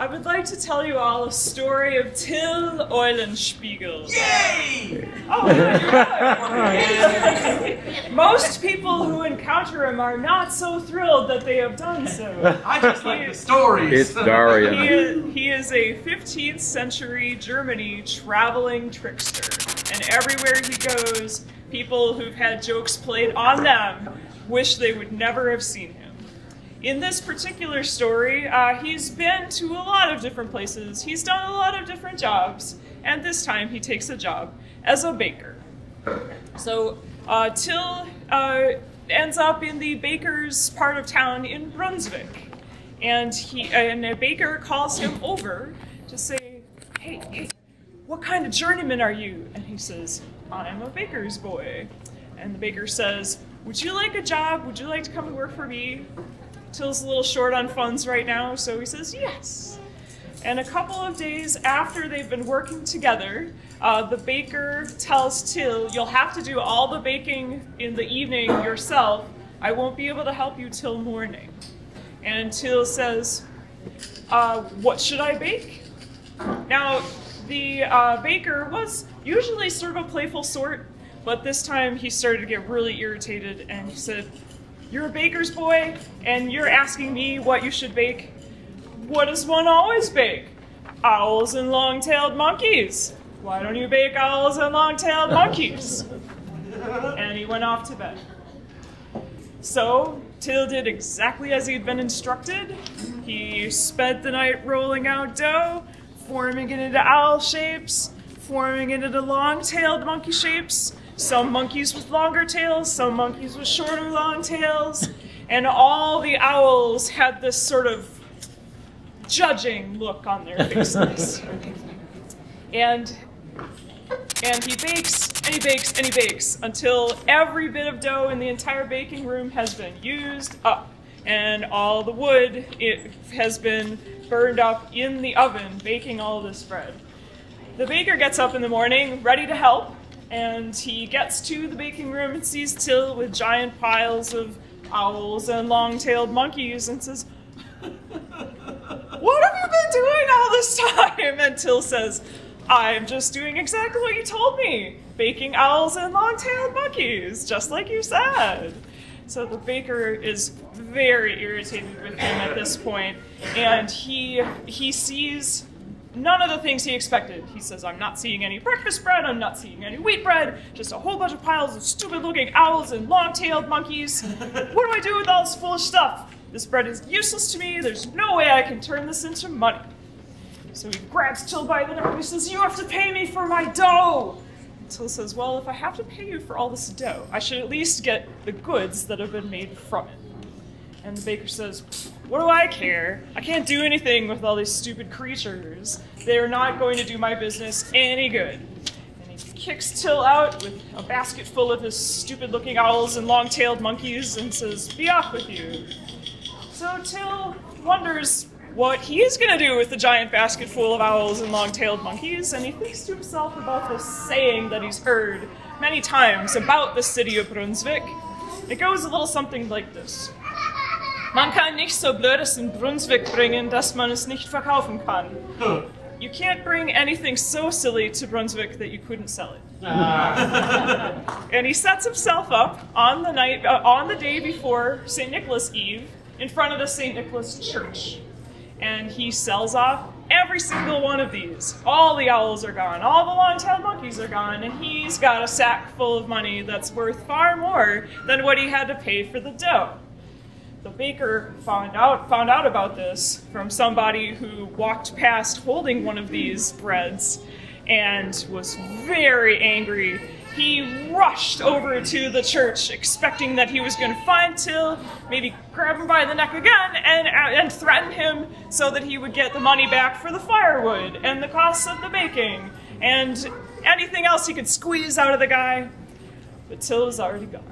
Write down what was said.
I would like to tell you all a story of Till Eulenspiegel. Yay! Oh, good. Most people who encounter him are not so thrilled that they have done so. I just like the stories. It's Darian. He is a 15th century Germany traveling trickster. And everywhere he goes, people who've had jokes played on them wish they would never have seen him. In this particular story, he's been to a lot of different places. He's done a lot of different jobs. And this time he takes a job as a baker. So Till ends up in the baker's part of town in Brunswick. And a baker calls him over to say, hey, what kind of journeyman are you? And he says, I'm a baker's boy. And the baker says, would you like a job? Would you like to come and work for me? Till's a little short on funds right now, so he says yes. And a couple of days after they've been working together, the baker tells Till, you'll have to do all the baking in the evening yourself. I won't be able to help you till morning. And Till says, what should I bake? Now, the baker was usually sort of a playful sort, but this time he started to get really irritated and he said, you're a baker's boy, and you're asking me what you should bake. What does one always bake? Owls and long-tailed monkeys. Why don't you bake owls and long-tailed monkeys? And he went off to bed. So Till did exactly as he'd been instructed. He spent the night rolling out dough, forming it into owl shapes, forming it into long-tailed monkey shapes, some monkeys with longer tails, some monkeys with shorter long tails, and all the owls had this sort of judging look on their faces. And he bakes, and he bakes, and he bakes, until every bit of dough in the entire baking room has been used up, and all the wood has been burned up in the oven, baking all this bread. The baker gets up in the morning, ready to help, and he gets to the baking room and sees Till with giant piles of owls and long-tailed monkeys and says, what have you been doing all this time? And Till says, I'm just doing exactly what you told me, baking owls and long-tailed monkeys, just like you said. So the baker is very irritated with him at this point, and he sees none of the things he expected. He says, I'm not seeing any breakfast bread, I'm not seeing any wheat bread, just a whole bunch of piles of stupid-looking owls and long-tailed monkeys. What do I do with all this foolish stuff? This bread is useless to me, there's no way I can turn this into money. So he grabs Till by the neck and he says, you have to pay me for my dough! And Till says, well, if I have to pay you for all this dough, I should at least get the goods that have been made from it. And the baker says, what do I care? I can't do anything with all these stupid creatures. They're not going to do my business any good. And he kicks Till out with a basket full of his stupid-looking owls and long-tailed monkeys and says, be off with you. So Till wonders what he's going to do with the giant basket full of owls and long-tailed monkeys, and he thinks to himself about this saying that he's heard many times about the city of Brunswick. It goes a little something like this. Man kann nicht so Blödes in Brunswick bringen, dass man es nicht verkaufen kann. You can't bring anything so silly to Brunswick that you couldn't sell it. And he sets himself up on the day before St. Nicholas Eve in front of the St. Nicholas Church. And he sells off every single one of these. All the owls are gone, all the long-tailed monkeys are gone, and he's got a sack full of money that's worth far more than what he had to pay for the dough. The baker found out about this from somebody who walked past holding one of these breads and was very angry. He rushed over to the church expecting that he was going to find Till, maybe grab him by the neck again, and threaten him so that he would get the money back for the firewood and the costs of the baking and anything else he could squeeze out of the guy. But Till is already gone.